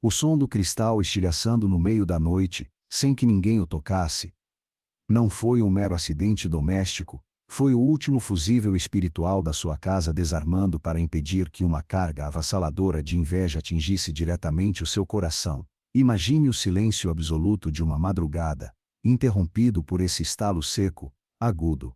O som do cristal estilhaçando no meio da noite, sem que ninguém o tocasse. Não foi um mero acidente doméstico, foi o último fusível espiritual da sua casa desarmando para impedir que uma carga avassaladora de inveja atingisse diretamente o seu coração. Imagine o silêncio absoluto de uma madrugada, interrompido por esse estalo seco, agudo,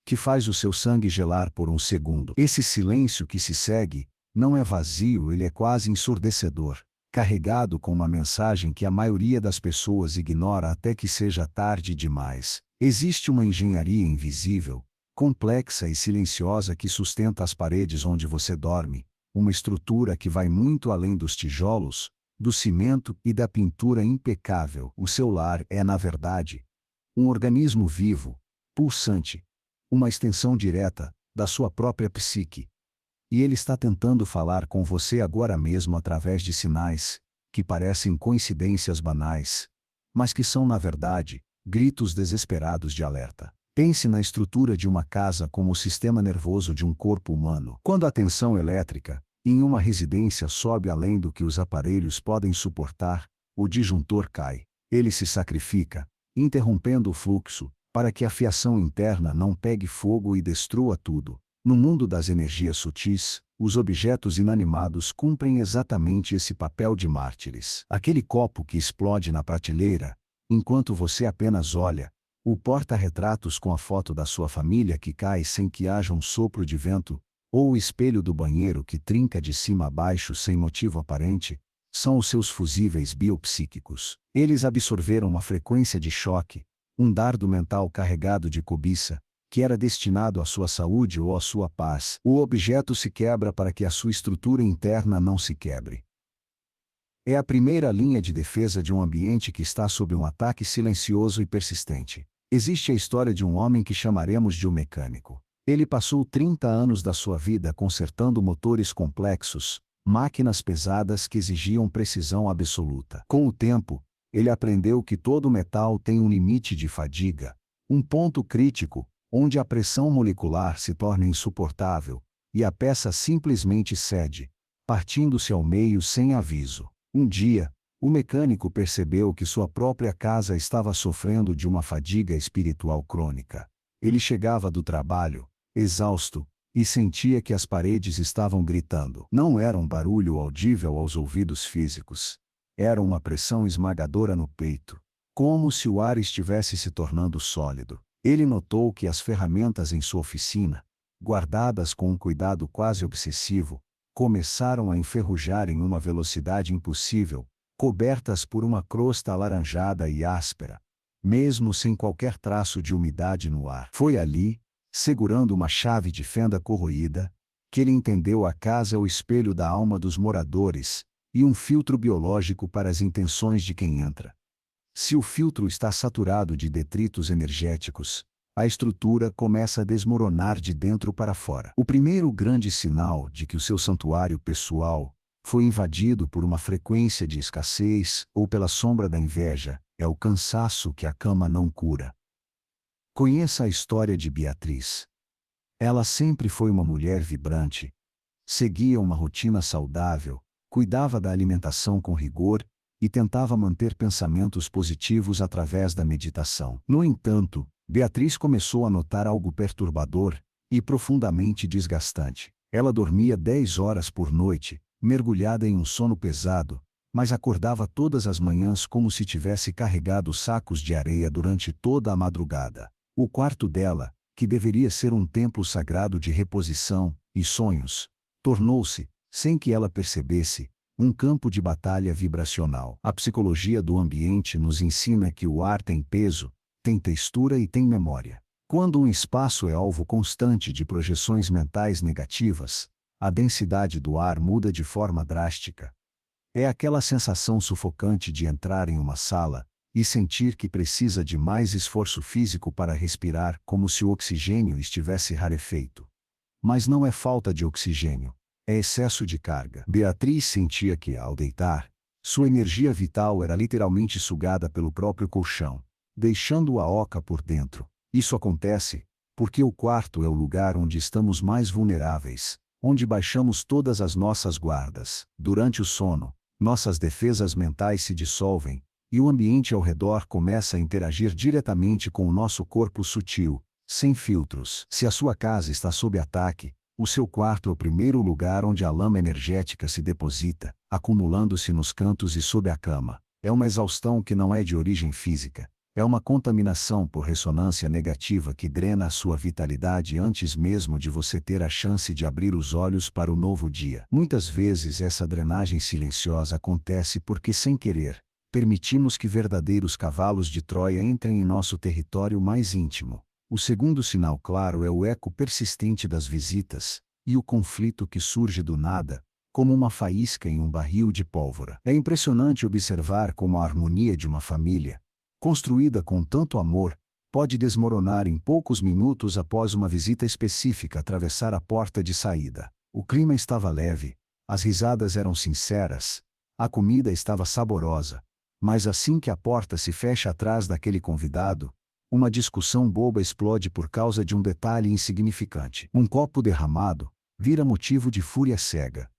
que faz o seu sangue gelar por um segundo. Esse silêncio que se segue, não é vazio, ele é quase ensurdecedor, carregado com uma mensagem que a maioria das pessoas ignora até que seja tarde demais. Existe uma engenharia invisível, complexa e silenciosa que sustenta as paredes onde você dorme, uma estrutura que vai muito além dos tijolos, do cimento e da pintura impecável. O seu lar é, na verdade, um organismo vivo, pulsante, uma extensão direta da sua própria psique. E ele está tentando falar com você agora mesmo através de sinais, que parecem coincidências banais, mas que são na verdade, gritos desesperados de alerta. Pense na estrutura de uma casa como o sistema nervoso de um corpo humano. Quando a tensão elétrica, em uma residência sobe além do que os aparelhos podem suportar, o disjuntor cai. Ele se sacrifica, interrompendo o fluxo, para que a fiação interna não pegue fogo e destrua tudo. No mundo das energias sutis, os objetos inanimados cumprem exatamente esse papel de mártires. Aquele copo que explode na prateleira, enquanto você apenas olha, o porta-retratos com a foto da sua família que cai sem que haja um sopro de vento, ou o espelho do banheiro que trinca de cima a baixo sem motivo aparente, são os seus fusíveis biopsíquicos. Eles absorveram uma frequência de choque, um dardo mental carregado de cobiça, que era destinado à sua saúde ou à sua paz. O objeto se quebra para que a sua estrutura interna não se quebre. É a primeira linha de defesa de um ambiente que está sob um ataque silencioso e persistente. Existe a história de um homem que chamaremos de um mecânico. Ele passou 30 anos da sua vida consertando motores complexos, máquinas pesadas que exigiam precisão absoluta. Com o tempo, ele aprendeu que todo metal tem um limite de fadiga, um ponto crítico, onde a pressão molecular se torna insuportável, e a peça simplesmente cede, partindo-se ao meio sem aviso. Um dia, o mecânico percebeu que sua própria casa estava sofrendo de uma fadiga espiritual crônica. Ele chegava do trabalho, exausto, e sentia que as paredes estavam gritando. Não era um barulho audível aos ouvidos físicos. Era uma pressão esmagadora no peito, como se o ar estivesse se tornando sólido. Ele notou que as ferramentas em sua oficina, guardadas com um cuidado quase obsessivo, começaram a enferrujar em uma velocidade impossível, cobertas por uma crosta alaranjada e áspera, mesmo sem qualquer traço de umidade no ar. Foi ali, segurando uma chave de fenda corroída, que ele entendeu a casa é o espelho da alma dos moradores, e um filtro biológico para as intenções de quem entra. Se o filtro está saturado de detritos energéticos, a estrutura começa a desmoronar de dentro para fora. O primeiro grande sinal de que o seu santuário pessoal foi invadido por uma frequência de escassez ou pela sombra da inveja é o cansaço que a cama não cura. Conheça a história de Beatriz. Ela sempre foi uma mulher vibrante. Seguia uma rotina saudável, cuidava da alimentação com rigor e tentava manter pensamentos positivos através da meditação. No entanto, Beatriz começou a notar algo perturbador e profundamente desgastante. Ela dormia 10 horas por noite, mergulhada em um sono pesado, mas acordava todas as manhãs como se tivesse carregado sacos de areia durante toda a madrugada. O quarto dela, que deveria ser um templo sagrado de reposição e sonhos, tornou-se, sem que ela percebesse, um campo de batalha vibracional. A psicologia do ambiente nos ensina que o ar tem peso, tem textura e tem memória. Quando um espaço é alvo constante de projeções mentais negativas, a densidade do ar muda de forma drástica. É aquela sensação sufocante de entrar em uma sala e sentir que precisa de mais esforço físico para respirar, como se o oxigênio estivesse rarefeito. Mas não é falta de oxigênio, é excesso de carga. Beatriz sentia que, ao deitar, sua energia vital era literalmente sugada pelo próprio colchão, deixando-a oca por dentro. Isso acontece porque o quarto é o lugar onde estamos mais vulneráveis, onde baixamos todas as nossas guardas. Durante o sono, Nossas defesas mentais se dissolvem, e o ambiente ao redor começa a interagir diretamente com o nosso corpo sutil, sem filtros. Se a sua casa está sob ataque, o seu quarto é o primeiro lugar onde a lama energética se deposita, acumulando-se nos cantos e sob a cama. É uma exaustão que não é de origem física. É uma contaminação por ressonância negativa que drena a sua vitalidade antes mesmo de você ter a chance de abrir os olhos para o novo dia. Muitas vezes essa drenagem silenciosa acontece porque, sem querer, permitimos que verdadeiros cavalos de Troia entrem em nosso território mais íntimo. O segundo sinal claro é o eco persistente das visitas, e o conflito que surge do nada, como uma faísca em um barril de pólvora. É impressionante observar como a harmonia de uma família, construída com tanto amor, pode desmoronar em poucos minutos após uma visita específica atravessar a porta de saída. O clima estava leve, as risadas eram sinceras, a comida estava saborosa, mas assim que a porta se fecha atrás daquele convidado, uma discussão boba explode por causa de um detalhe insignificante. Um copo derramado vira motivo de fúria cega.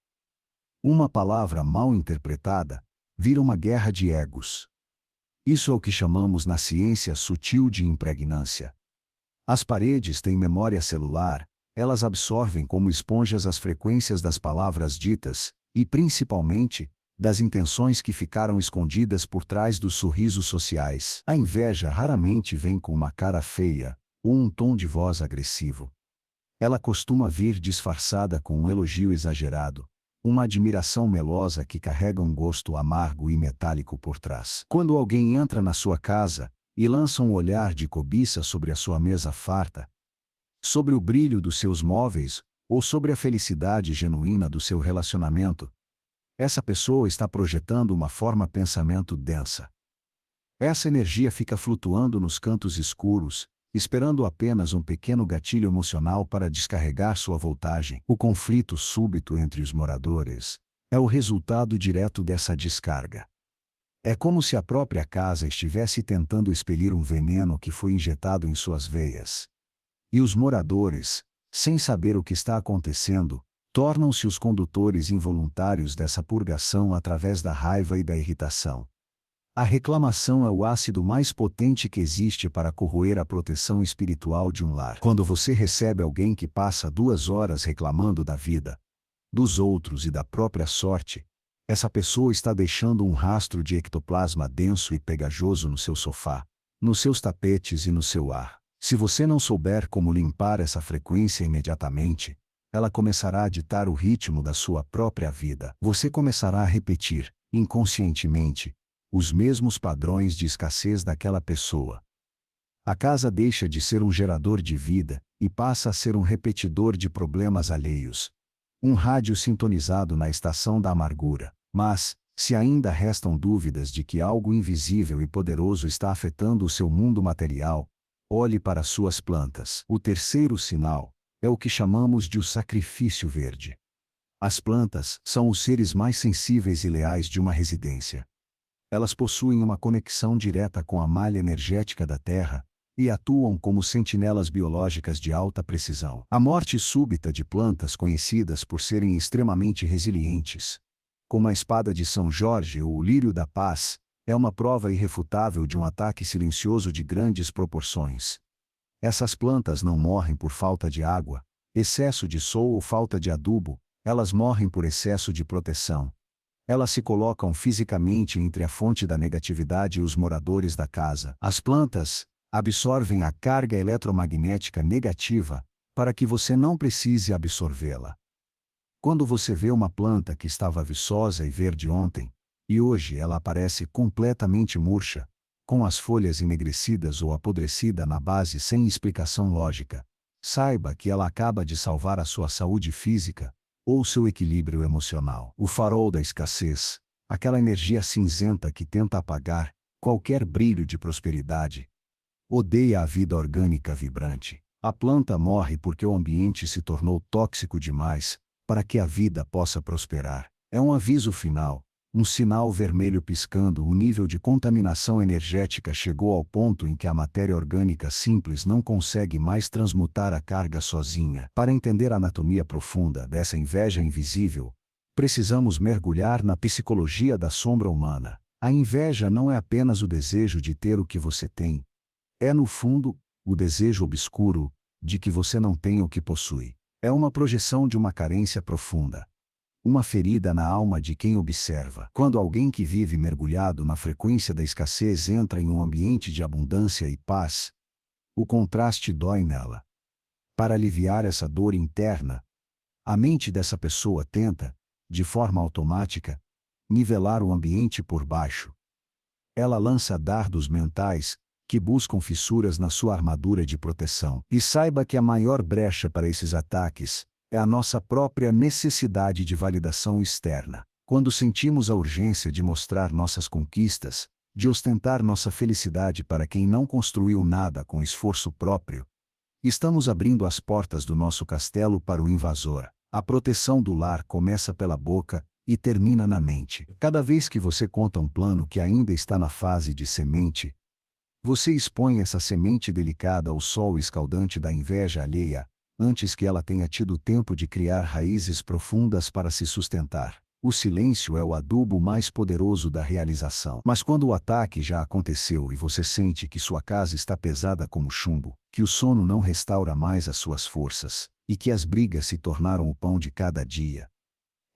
Uma palavra mal interpretada vira uma guerra de egos. Isso é o que chamamos na ciência sutil de impregnância. As paredes têm memória celular, elas absorvem como esponjas as frequências das palavras ditas, e principalmente, das intenções que ficaram escondidas por trás dos sorrisos sociais. A inveja raramente vem com uma cara feia, ou um tom de voz agressivo. Ela costuma vir disfarçada com um elogio exagerado, uma admiração melosa que carrega um gosto amargo e metálico por trás. Quando alguém entra na sua casa e lança um olhar de cobiça sobre a sua mesa farta, sobre o brilho dos seus móveis, ou sobre a felicidade genuína do seu relacionamento, essa pessoa está projetando uma forma-pensamento densa. Essa energia fica flutuando nos cantos escuros, esperando apenas um pequeno gatilho emocional para descarregar sua voltagem. O conflito súbito entre os moradores é o resultado direto dessa descarga. É como se a própria casa estivesse tentando expelir um veneno que foi injetado em suas veias. E os moradores, sem saber o que está acontecendo, tornam-se os condutores involuntários dessa purgação através da raiva e da irritação. A reclamação é o ácido mais potente que existe para corroer a proteção espiritual de um lar. Quando você recebe alguém que passa 2 horas reclamando da vida, dos outros e da própria sorte, essa pessoa está deixando um rastro de ectoplasma denso e pegajoso no seu sofá, nos seus tapetes e no seu ar. Se você não souber como limpar essa frequência imediatamente, ela começará a ditar o ritmo da sua própria vida. Você começará a repetir, inconscientemente, os mesmos padrões de escassez daquela pessoa. A casa deixa de ser um gerador de vida e passa a ser um repetidor de problemas alheios. Um rádio sintonizado na estação da amargura. Mas, se ainda restam dúvidas de que algo invisível e poderoso está afetando o seu mundo material, olhe para suas plantas. O terceiro sinal é o que chamamos de o sacrifício verde. As plantas são os seres mais sensíveis e leais de uma residência. Elas possuem uma conexão direta com a malha energética da Terra e atuam como sentinelas biológicas de alta precisão. A morte súbita de plantas conhecidas por serem extremamente resilientes, como a espada de São Jorge ou o lírio da paz, é uma prova irrefutável de um ataque silencioso de grandes proporções. Essas plantas não morrem por falta de água, excesso de sol ou falta de adubo, elas morrem por excesso de proteção. Elas se colocam fisicamente entre a fonte da negatividade e os moradores da casa. As plantas absorvem a carga eletromagnética negativa para que você não precise absorvê-la. Quando você vê uma planta que estava viçosa e verde ontem, e hoje ela aparece completamente murcha, com as folhas enegrecidas ou apodrecida na base sem explicação lógica, saiba que ela acaba de salvar a sua saúde física ou seu equilíbrio emocional. O farol da escassez, aquela energia cinzenta que tenta apagar qualquer brilho de prosperidade, odeia a vida orgânica vibrante. A planta morre porque o ambiente se tornou tóxico demais para que a vida possa prosperar. É um aviso final. Um sinal vermelho piscando. O nível de contaminação energética chegou ao ponto em que a matéria orgânica simples não consegue mais transmutar a carga sozinha. Para entender a anatomia profunda dessa inveja invisível, Precisamos mergulhar na psicologia da sombra humana. A inveja não é apenas o desejo de ter o que você tem. É, no fundo, o desejo obscuro de que você não tenha o que possui. É uma projeção de uma carência profunda. Uma ferida na alma de quem observa. Quando alguém que vive mergulhado na frequência da escassez entra em um ambiente de abundância e paz, o contraste dói nela. Para aliviar essa dor interna, a mente dessa pessoa tenta, de forma automática, nivelar o ambiente por baixo. Ela lança dardos mentais, que buscam fissuras na sua armadura de proteção. E saiba que a maior brecha para esses ataques é a nossa própria necessidade de validação externa. Quando sentimos a urgência de mostrar nossas conquistas, de ostentar nossa felicidade para quem não construiu nada com esforço próprio, estamos abrindo as portas do nosso castelo para o invasor. A proteção do lar começa pela boca e termina na mente. Cada vez que você conta um plano que ainda está na fase de semente, você expõe essa semente delicada ao sol escaldante da inveja alheia, antes que ela tenha tido tempo de criar raízes profundas para se sustentar. O silêncio é o adubo mais poderoso da realização. Mas quando o ataque já aconteceu e você sente que sua casa está pesada como chumbo, que o sono não restaura mais as suas forças, e que as brigas se tornaram o pão de cada dia,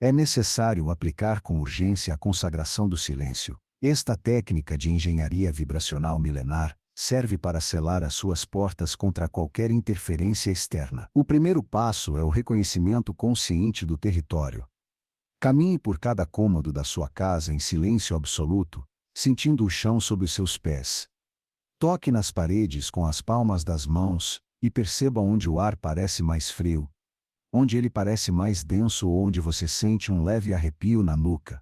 é necessário aplicar com urgência a consagração do silêncio. Esta técnica de engenharia vibracional milenar serve para selar as suas portas contra qualquer interferência externa. O primeiro passo é o reconhecimento consciente do território. Caminhe por cada cômodo da sua casa em silêncio absoluto, sentindo o chão sob os seus pés. Toque nas paredes com as palmas das mãos e perceba onde o ar parece mais frio, onde ele parece mais denso ou onde você sente um leve arrepio na nuca.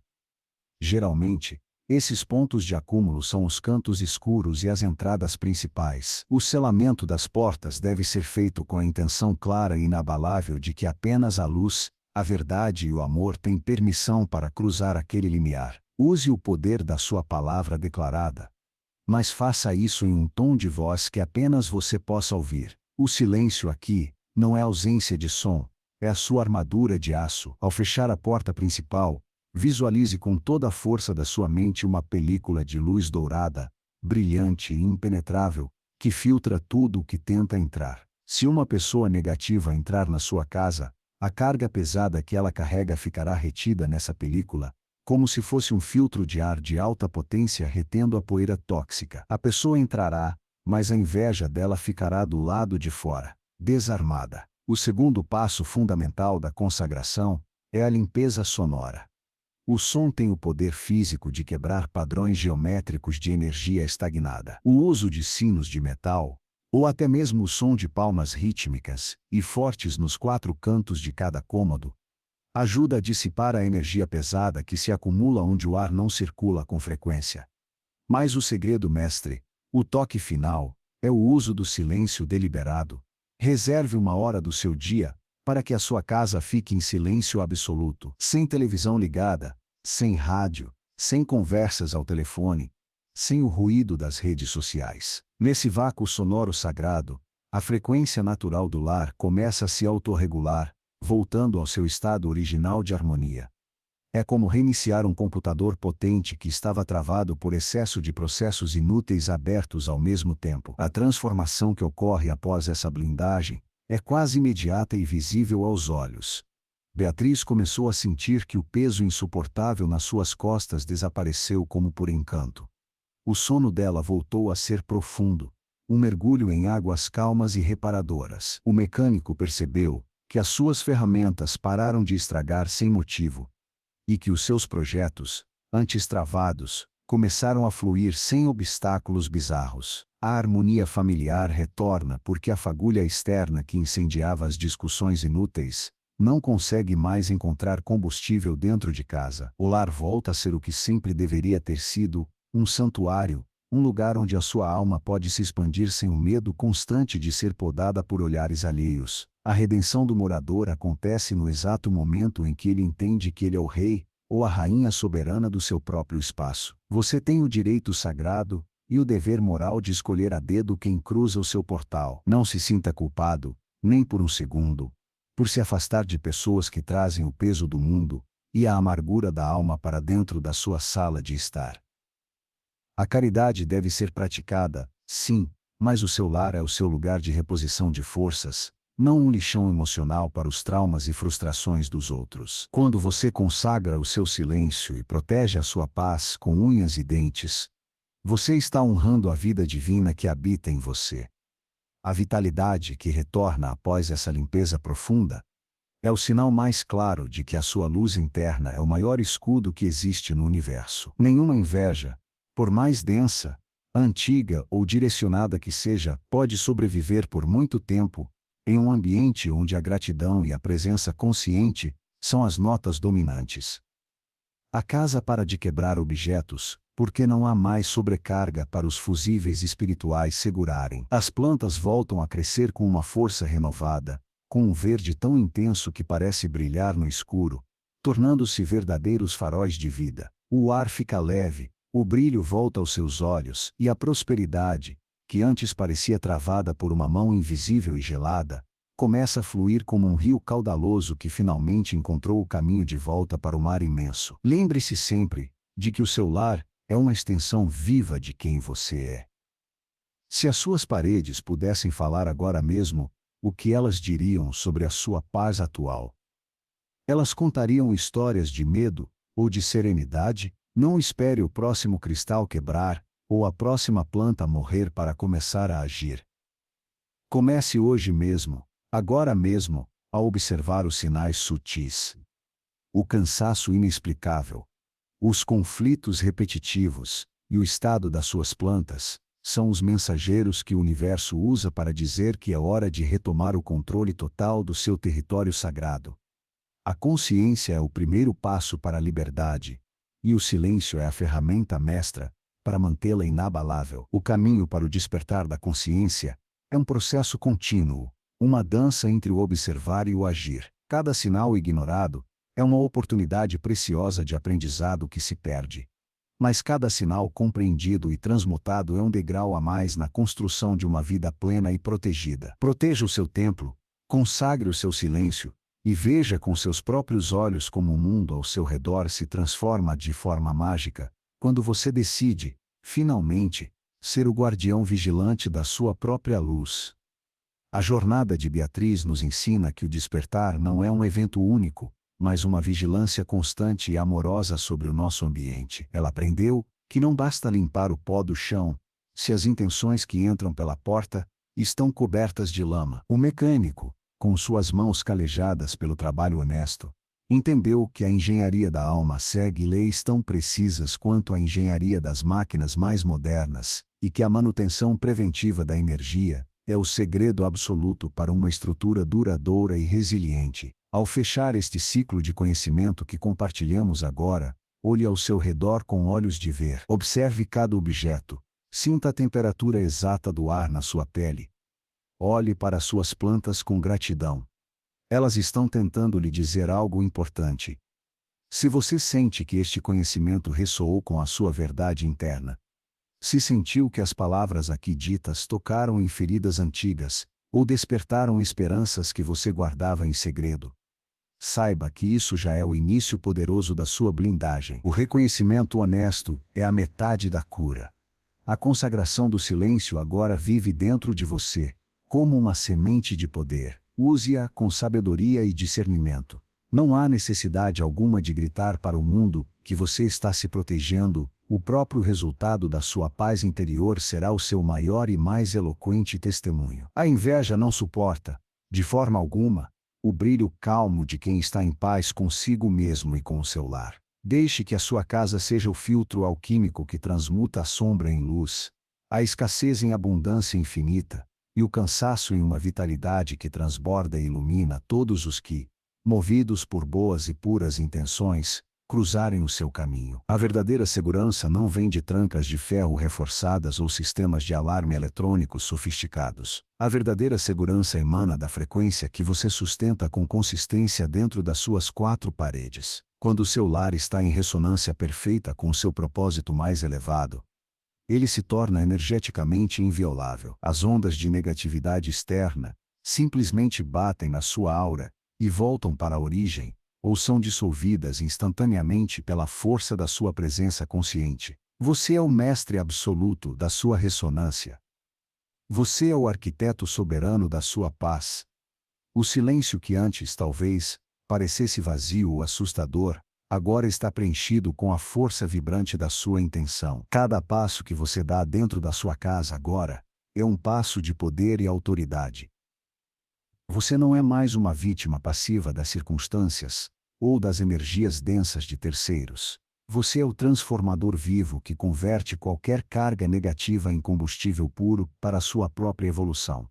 Geralmente, esses pontos de acúmulo são os cantos escuros e as entradas principais. O selamento das portas deve ser feito com a intenção clara e inabalável de que apenas a luz, a verdade e o amor têm permissão para cruzar aquele limiar. Use o poder da sua palavra declarada. Mas faça isso em um tom de voz que apenas você possa ouvir. O silêncio aqui não é ausência de som, é a sua armadura de aço. Ao fechar a porta principal, visualize com toda a força da sua mente uma película de luz dourada, brilhante e impenetrável, que filtra tudo o que tenta entrar. Se uma pessoa negativa entrar na sua casa, a carga pesada que ela carrega ficará retida nessa película, como se fosse um filtro de ar de alta potência retendo a poeira tóxica. A pessoa entrará, mas a inveja dela ficará do lado de fora, desarmada. O segundo passo fundamental da consagração é a limpeza sonora. O som tem o poder físico de quebrar padrões geométricos de energia estagnada. O uso de sinos de metal, ou até mesmo o som de palmas rítmicas e fortes nos quatro cantos de cada cômodo, ajuda a dissipar a energia pesada que se acumula onde o ar não circula com frequência. Mas o segredo mestre, o toque final, é o uso do silêncio deliberado. Reserve uma hora do seu dia para que a sua casa fique em silêncio absoluto, sem televisão ligada, sem rádio, sem conversas ao telefone, sem o ruído das redes sociais. Nesse vácuo sonoro sagrado, a frequência natural do lar começa a se autorregular, voltando ao seu estado original de harmonia. É como reiniciar um computador potente que estava travado por excesso de processos inúteis abertos ao mesmo tempo. A transformação que ocorre após essa blindagem é quase imediata e visível aos olhos. Beatriz começou a sentir que o peso insuportável nas suas costas desapareceu como por encanto. O sono dela voltou a ser profundo, um mergulho em águas calmas e reparadoras. O mecânico percebeu que as suas ferramentas pararam de estragar sem motivo, e que os seus projetos, antes travados, começaram a fluir sem obstáculos bizarros. A harmonia familiar retorna porque a fagulha externa que incendiava as discussões inúteis não consegue mais encontrar combustível dentro de casa. O lar volta a ser o que sempre deveria ter sido, um santuário, um lugar onde a sua alma pode se expandir sem o medo constante de ser podada por olhares alheios. A redenção do morador acontece no exato momento em que ele entende que ele é o rei, ou a rainha soberana do seu próprio espaço. Você tem o direito sagrado e o dever moral de escolher a dedo quem cruza o seu portal. Não se sinta culpado, nem por um segundo, por se afastar de pessoas que trazem o peso do mundo, e a amargura da alma para dentro da sua sala de estar. A caridade deve ser praticada, sim, mas o seu lar é o seu lugar de reposição de forças, não um lixão emocional para os traumas e frustrações dos outros. Quando você consagra o seu silêncio e protege a sua paz com unhas e dentes, você está honrando a vida divina que habita em você. A vitalidade que retorna após essa limpeza profunda é o sinal mais claro de que a sua luz interna é o maior escudo que existe no universo. Nenhuma inveja, por mais densa, antiga ou direcionada que seja, pode sobreviver por muito tempo em um ambiente onde a gratidão e a presença consciente são as notas dominantes. A casa para de quebrar objetos, porque não há mais sobrecarga para os fusíveis espirituais segurarem. As plantas voltam a crescer com uma força renovada, com um verde tão intenso que parece brilhar no escuro, tornando-se verdadeiros faróis de vida. O ar fica leve, o brilho volta aos seus olhos, e a prosperidade, que antes parecia travada por uma mão invisível e gelada, começa a fluir como um rio caudaloso que finalmente encontrou o caminho de volta para o mar imenso. Lembre-se sempre de que o seu lar é uma extensão viva de quem você é. Se as suas paredes pudessem falar agora mesmo, o que elas diriam sobre a sua paz atual? Elas contariam histórias de medo ou de serenidade. Não espere o próximo cristal quebrar ou a próxima planta morrer para começar a agir. Comece hoje mesmo, agora mesmo, a observar os sinais sutis. O cansaço inexplicável, os conflitos repetitivos e o estado das suas plantas são os mensageiros que o universo usa para dizer que é hora de retomar o controle total do seu território sagrado. A consciência é o primeiro passo para a liberdade, e o silêncio é a ferramenta mestra para mantê-la inabalável. O caminho para o despertar da consciência é um processo contínuo, uma dança entre o observar e o agir. Cada sinal ignorado é uma oportunidade preciosa de aprendizado que se perde. Mas cada sinal compreendido e transmutado é um degrau a mais na construção de uma vida plena e protegida. Proteja o seu templo, consagre o seu silêncio, e veja com seus próprios olhos como o mundo ao seu redor se transforma de forma mágica, quando você decide, finalmente, ser o guardião vigilante da sua própria luz. A jornada de Beatriz nos ensina que o despertar não é um evento único, mas uma vigilância constante e amorosa sobre o nosso ambiente. Ela aprendeu que não basta limpar o pó do chão, se as intenções que entram pela porta estão cobertas de lama. O mecânico, com suas mãos calejadas pelo trabalho honesto, entendeu que a engenharia da alma segue leis tão precisas quanto a engenharia das máquinas mais modernas, e que a manutenção preventiva da energia é o segredo absoluto para uma estrutura duradoura e resiliente. Ao fechar este ciclo de conhecimento que compartilhamos agora, olhe ao seu redor com olhos de ver. Observe cada objeto, sinta a temperatura exata do ar na sua pele. Olhe para suas plantas com gratidão. Elas estão tentando lhe dizer algo importante. Se você sente que este conhecimento ressoou com a sua verdade interna, se sentiu que as palavras aqui ditas tocaram em feridas antigas, ou despertaram esperanças que você guardava em segredo, saiba que isso já é o início poderoso da sua blindagem. O reconhecimento honesto é a metade da cura. A consagração do silêncio agora vive dentro de você, como uma semente de poder. Use-a com sabedoria e discernimento. Não há necessidade alguma de gritar para o mundo que você está se protegendo. O próprio resultado da sua paz interior será o seu maior e mais eloquente testemunho. A inveja não suporta, de forma alguma, o brilho calmo de quem está em paz consigo mesmo e com o seu lar. Deixe que a sua casa seja o filtro alquímico que transmuta a sombra em luz, a escassez em abundância infinita, e o cansaço em uma vitalidade que transborda e ilumina todos os que, movidos por boas e puras intenções, cruzarem o seu caminho. A verdadeira segurança não vem de trancas de ferro reforçadas ou sistemas de alarme eletrônicos sofisticados. A verdadeira segurança emana da frequência que você sustenta com consistência dentro das suas quatro paredes. Quando o seu lar está em ressonância perfeita com o seu propósito mais elevado, ele se torna energeticamente inviolável. As ondas de negatividade externa simplesmente batem na sua aura e voltam para a origem, ou são dissolvidas instantaneamente pela força da sua presença consciente. Você é o mestre absoluto da sua ressonância. Você é o arquiteto soberano da sua paz. O silêncio que antes, talvez, parecesse vazio ou assustador, agora está preenchido com a força vibrante da sua intenção. Cada passo que você dá dentro da sua casa agora é um passo de poder e autoridade. Você não é mais uma vítima passiva das circunstâncias ou das energias densas de terceiros. Você é o transformador vivo que converte qualquer carga negativa em combustível puro para a sua própria evolução.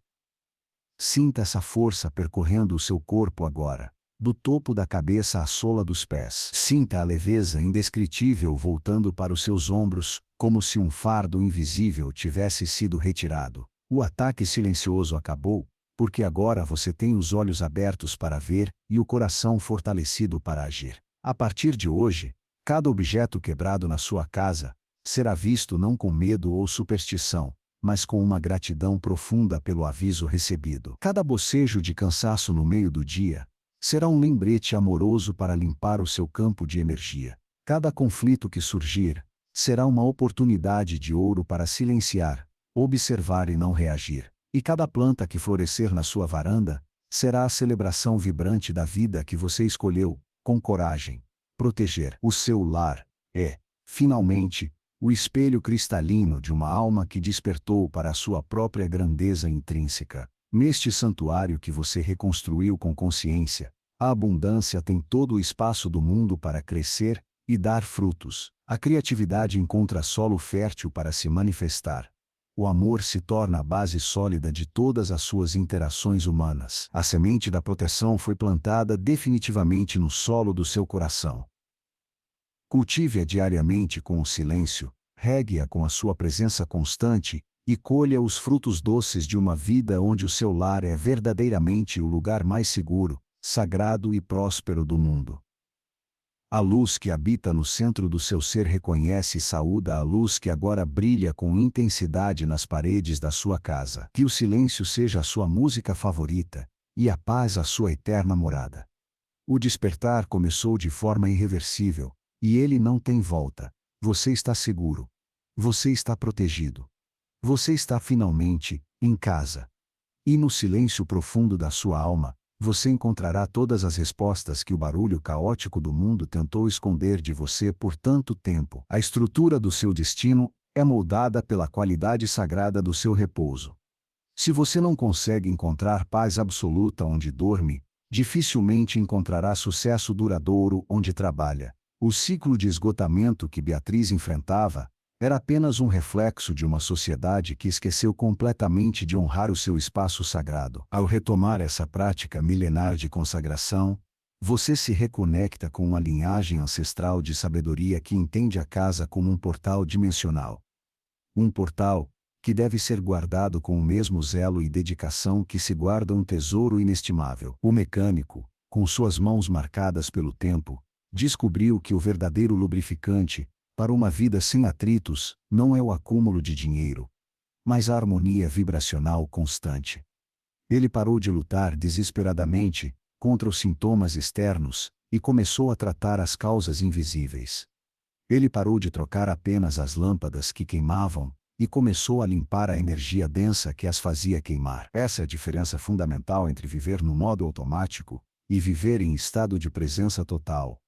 Sinta essa força percorrendo o seu corpo agora, do topo da cabeça à sola dos pés. Sinta a leveza indescritível voltando para os seus ombros, como se um fardo invisível tivesse sido retirado. O ataque silencioso acabou, porque agora você tem os olhos abertos para ver e o coração fortalecido para agir. A partir de hoje, cada objeto quebrado na sua casa será visto não com medo ou superstição, mas com uma gratidão profunda pelo aviso recebido. Cada bocejo de cansaço no meio do dia será um lembrete amoroso para limpar o seu campo de energia. Cada conflito que surgir será uma oportunidade de ouro para silenciar, observar e não reagir. E cada planta que florescer na sua varanda será a celebração vibrante da vida que você escolheu, com coragem. Proteger o seu lar é, finalmente, o espelho cristalino de uma alma que despertou para a sua própria grandeza intrínseca. Neste santuário que você reconstruiu com consciência, a abundância tem todo o espaço do mundo para crescer e dar frutos. A criatividade encontra solo fértil para se manifestar. O amor se torna a base sólida de todas as suas interações humanas. A semente da proteção foi plantada definitivamente no solo do seu coração. Cultive-a diariamente com o silêncio, regue-a com a sua presença constante, e colha os frutos doces de uma vida onde o seu lar é verdadeiramente o lugar mais seguro, sagrado e próspero do mundo. A luz que habita no centro do seu ser reconhece e saúda a luz que agora brilha com intensidade nas paredes da sua casa. Que o silêncio seja a sua música favorita, e a paz a sua eterna morada. O despertar começou de forma irreversível, e ele não tem volta. Você está seguro. Você está protegido. Você está finalmente em casa. E no silêncio profundo da sua alma, você encontrará todas as respostas que o barulho caótico do mundo tentou esconder de você por tanto tempo. A estrutura do seu destino é moldada pela qualidade sagrada do seu repouso. Se você não consegue encontrar paz absoluta onde dorme, dificilmente encontrará sucesso duradouro onde trabalha. O ciclo de esgotamento que Beatriz enfrentava era apenas um reflexo de uma sociedade que esqueceu completamente de honrar o seu espaço sagrado. Ao retomar essa prática milenar de consagração, você se reconecta com uma linhagem ancestral de sabedoria que entende a casa como um portal dimensional. Um portal que deve ser guardado com o mesmo zelo e dedicação que se guarda um tesouro inestimável. O mecânico, com suas mãos marcadas pelo tempo, descobriu que o verdadeiro lubrificante para uma vida sem atritos, não é o acúmulo de dinheiro, mas a harmonia vibracional constante. Ele parou de lutar desesperadamente contra os sintomas externos e começou a tratar as causas invisíveis. Ele parou de trocar apenas as lâmpadas que queimavam e começou a limpar a energia densa que as fazia queimar. Essa é a diferença fundamental entre viver no modo automático e viver em estado de presença total.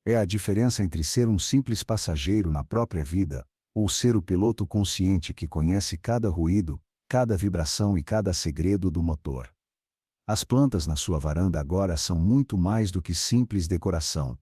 É a diferença entre ser um simples passageiro na própria vida, ou ser o piloto consciente que conhece cada ruído, cada vibração e cada segredo do motor. As plantas na sua varanda agora são muito mais do que simples decoração.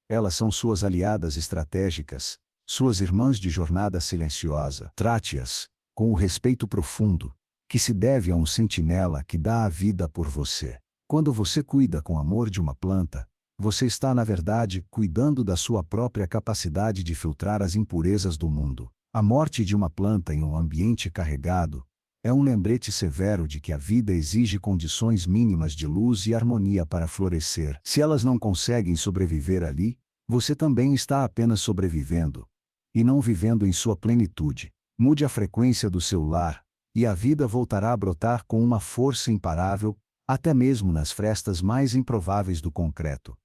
Elas são suas aliadas estratégicas, suas irmãs de jornada silenciosa. Trate-as com o respeito profundo, que se deve a um sentinela que dá a vida por você. Quando você cuida com amor de uma planta, você está, na verdade, cuidando da sua própria capacidade de filtrar as impurezas do mundo. A morte de uma planta em um ambiente carregado é um lembrete severo de que a vida exige condições mínimas de luz e harmonia para florescer. Se elas não conseguem sobreviver ali, você também está apenas sobrevivendo, e não vivendo em sua plenitude. Mude a frequência do seu lar, e a vida voltará a brotar com uma força imparável, até mesmo nas frestas mais improváveis do concreto.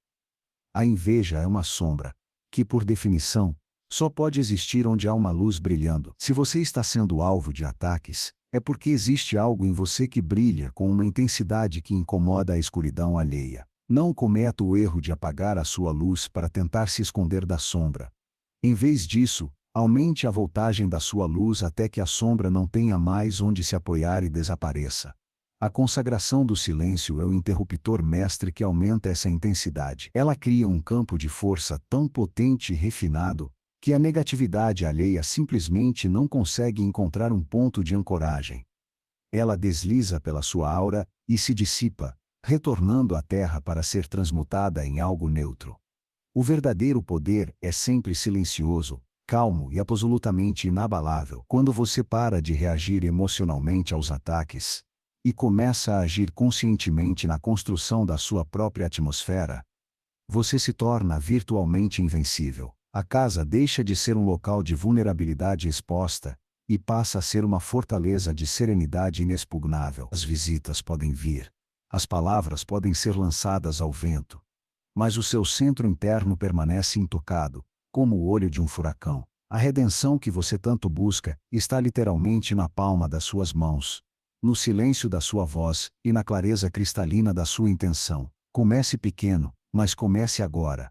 A inveja é uma sombra, que por definição, só pode existir onde há uma luz brilhando. Se você está sendo alvo de ataques, é porque existe algo em você que brilha com uma intensidade que incomoda a escuridão alheia. Não cometa o erro de apagar a sua luz para tentar se esconder da sombra. Em vez disso, aumente a voltagem da sua luz até que a sombra não tenha mais onde se apoiar e desapareça. A consagração do silêncio é o interruptor mestre que aumenta essa intensidade. Ela cria um campo de força tão potente e refinado, que a negatividade alheia simplesmente não consegue encontrar um ponto de ancoragem. Ela desliza pela sua aura e se dissipa, retornando à Terra para ser transmutada em algo neutro. O verdadeiro poder é sempre silencioso, calmo e absolutamente inabalável. Quando você para de reagir emocionalmente aos ataques e começa a agir conscientemente na construção da sua própria atmosfera, você se torna virtualmente invencível. A casa deixa de ser um local de vulnerabilidade exposta e passa a ser uma fortaleza de serenidade inexpugnável. As visitas podem vir, as palavras podem ser lançadas ao vento, mas o seu centro interno permanece intocado, como o olho de um furacão. A redenção que você tanto busca está literalmente na palma das suas mãos, no silêncio da sua voz e na clareza cristalina da sua intenção. Comece pequeno, mas comece agora.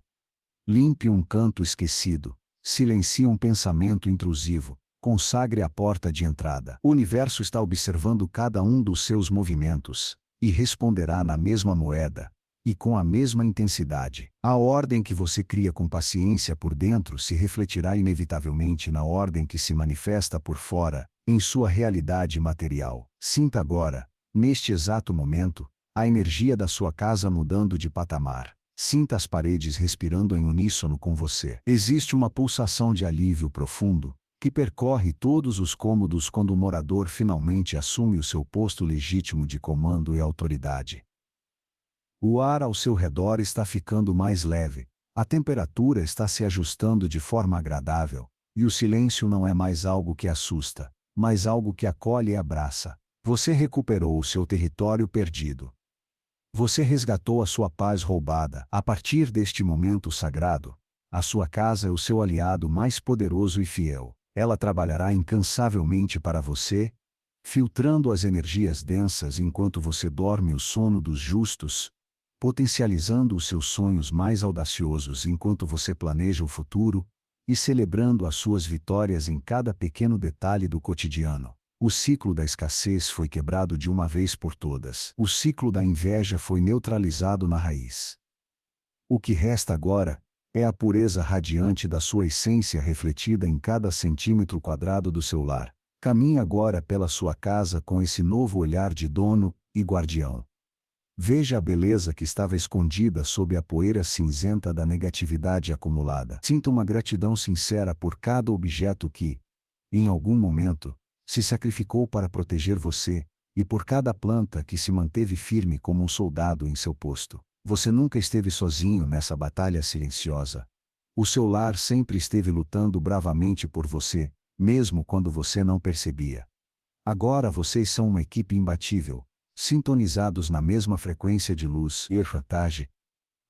Limpe um canto esquecido, silencie um pensamento intrusivo, consagre a porta de entrada. O universo está observando cada um dos seus movimentos, e responderá na mesma moeda, e com a mesma intensidade. A ordem que você cria com paciência por dentro se refletirá inevitavelmente na ordem que se manifesta por fora, em sua realidade material. Sinta agora, neste exato momento, a energia da sua casa mudando de patamar. Sinta as paredes respirando em uníssono com você. Existe uma pulsação de alívio profundo, que percorre todos os cômodos quando o morador finalmente assume o seu posto legítimo de comando e autoridade. O ar ao seu redor está ficando mais leve, a temperatura está se ajustando de forma agradável, e o silêncio não é mais algo que assusta, mas algo que acolhe e abraça. Você recuperou o seu território perdido. Você resgatou a sua paz roubada. A partir deste momento sagrado, a sua casa é o seu aliado mais poderoso e fiel. Ela trabalhará incansavelmente para você, filtrando as energias densas enquanto você dorme o sono dos justos, potencializando os seus sonhos mais audaciosos enquanto você planeja o futuro, e celebrando as suas vitórias em cada pequeno detalhe do cotidiano. O ciclo da escassez foi quebrado de uma vez por todas. O ciclo da inveja foi neutralizado na raiz. O que resta agora é a pureza radiante da sua essência refletida em cada centímetro quadrado do seu lar. Caminhe agora pela sua casa com esse novo olhar de dono e guardião. Veja a beleza que estava escondida sob a poeira cinzenta da negatividade acumulada. Sinta uma gratidão sincera por cada objeto que, em algum momento, se sacrificou para proteger você, e por cada planta que se manteve firme como um soldado em seu posto. Você nunca esteve sozinho nessa batalha silenciosa. O seu lar sempre esteve lutando bravamente por você, mesmo quando você não percebia. Agora vocês são uma equipe imbatível, sintonizados na mesma frequência de luz e erfatagem.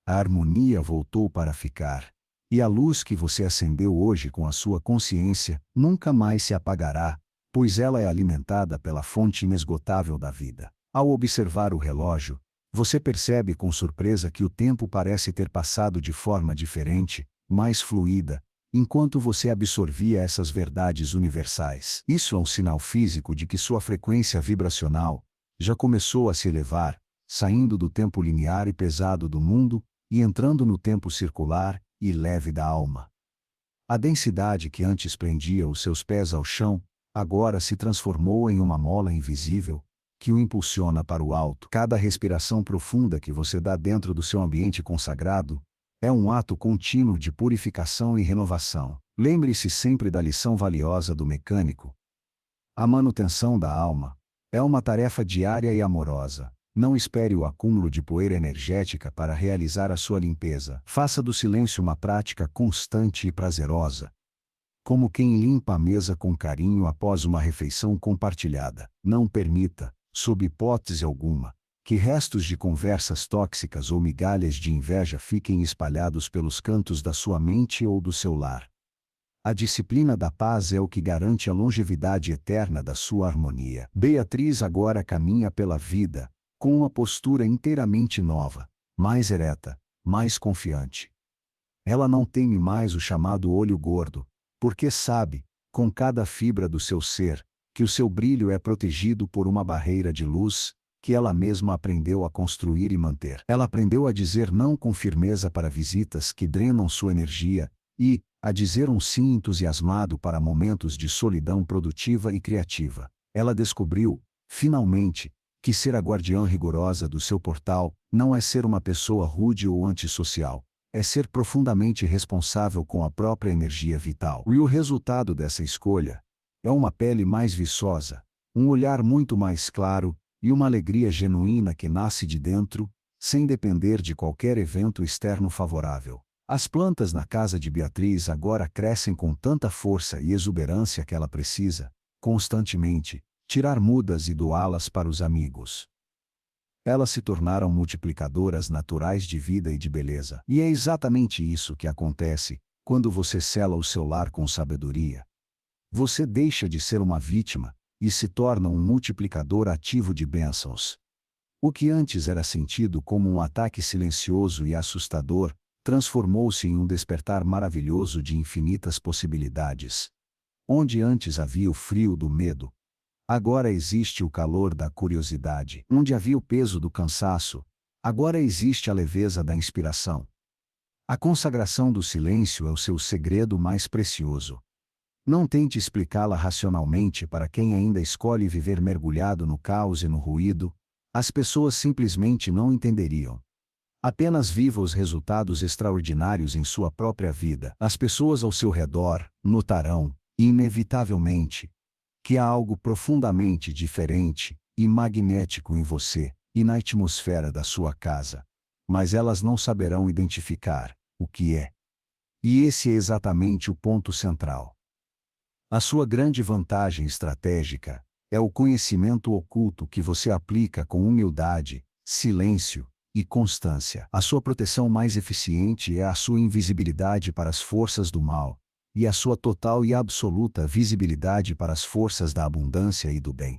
A harmonia voltou para ficar, e a luz que você acendeu hoje com a sua consciência nunca mais se apagará, pois ela é alimentada pela fonte inesgotável da vida. Ao observar o relógio, você percebe com surpresa que o tempo parece ter passado de forma diferente, mais fluida, enquanto você absorvia essas verdades universais. Isso é um sinal físico de que sua frequência vibracional já começou a se elevar, saindo do tempo linear e pesado do mundo, e entrando no tempo circular e leve da alma. A densidade que antes prendia os seus pés ao chão, agora se transformou em uma mola invisível, que o impulsiona para o alto. Cada respiração profunda que você dá dentro do seu ambiente consagrado é um ato contínuo de purificação e renovação. Lembre-se sempre da lição valiosa do mecânico. A manutenção da alma é uma tarefa diária e amorosa. Não espere o acúmulo de poeira energética para realizar a sua limpeza. Faça do silêncio uma prática constante e prazerosa, como quem limpa a mesa com carinho após uma refeição compartilhada. Não permita, sob hipótese alguma, Que restos de conversas tóxicas ou migalhas de inveja fiquem espalhados pelos cantos da sua mente ou do seu lar. A disciplina da paz é o que garante a longevidade eterna da sua harmonia. Beatriz agora caminha pela vida, com uma postura inteiramente nova, mais ereta, mais confiante. Ela não teme mais o chamado olho gordo, porque sabe, com cada fibra do seu ser, que o seu brilho é protegido por uma barreira de luz, que ela mesma aprendeu a construir e manter. Ela aprendeu a dizer não com firmeza para visitas que drenam sua energia, e a dizer um sim entusiasmado para momentos de solidão produtiva e criativa. Ela descobriu, finalmente, que ser a guardiã rigorosa do seu portal não é ser uma pessoa rude ou antissocial, é ser profundamente responsável com a própria energia vital. E o resultado dessa escolha é uma pele mais viçosa, um olhar muito mais claro e uma alegria genuína que nasce de dentro, sem depender de qualquer evento externo favorável. As plantas na casa de Beatriz agora crescem com tanta força e exuberância que ela precisa, constantemente, tirar mudas e doá-las para os amigos. Elas se tornaram multiplicadoras naturais de vida e de beleza. E é exatamente isso que acontece quando você sela o seu lar com sabedoria. Você deixa de ser uma vítima e se torna um multiplicador ativo de bênçãos. O que antes era sentido como um ataque silencioso e assustador, transformou-se em um despertar maravilhoso de infinitas possibilidades. Onde antes havia o frio do medo, agora existe o calor da curiosidade. Onde havia o peso do cansaço, agora existe a leveza da inspiração. A consagração do silêncio é o seu segredo mais precioso. Não tente explicá-la racionalmente para quem ainda escolhe viver mergulhado no caos e no ruído, as pessoas simplesmente não entenderiam. Apenas viva os resultados extraordinários em sua própria vida. As pessoas ao seu redor notarão, inevitavelmente, que há algo profundamente diferente e magnético em você e na atmosfera da sua casa. Mas elas não saberão identificar o que é. E esse é exatamente o ponto central. A sua grande vantagem estratégica é o conhecimento oculto que você aplica com humildade, silêncio e constância. A sua proteção mais eficiente é a sua invisibilidade para as forças do mal, e a sua total e absoluta visibilidade para as forças da abundância e do bem.